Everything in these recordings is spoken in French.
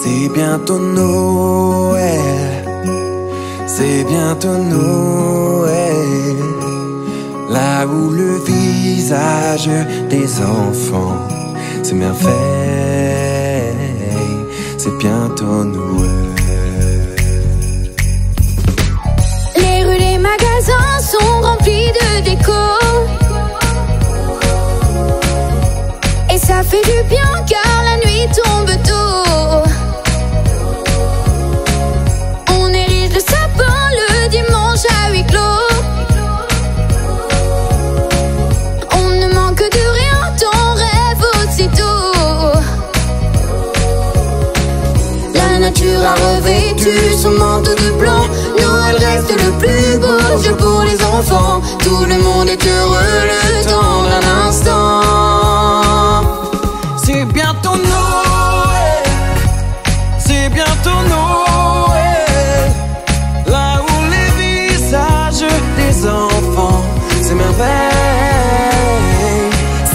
C'est bientôt Noël, c'est bientôt Noël, là où le visage des enfants s'émerveille. C'est bientôt Noël. Les rues, les magasins sont remplis de déco, et ça fait du bien car la nuit tombe tôt. On érige le sapin le dimanche à huis clos. On ne manque de rien, t'en rêves aussitôt. La nature a revêtu son manteau de blanc. Noël reste le plus beau jeu pour les enfants. Tout le monde est heureux le temps d'un instant. C'est bientôt Noël, c'est bientôt Noël, là où les visages des enfants s'émerveillent.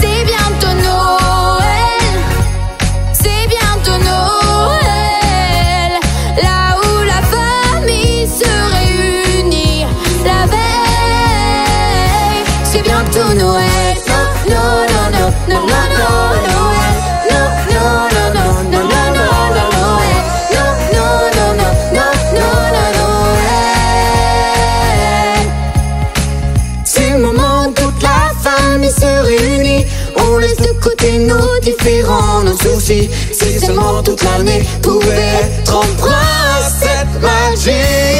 C'est bientôt Noël, c'est bientôt Noël, là où la famille se réunit la veille. C'est bientôt Noël. Non, non, non, non, non, non, non. On laisse de côté nos différends, nos soucis. Si seulement toute l'année pouvait être empreinte cette magie.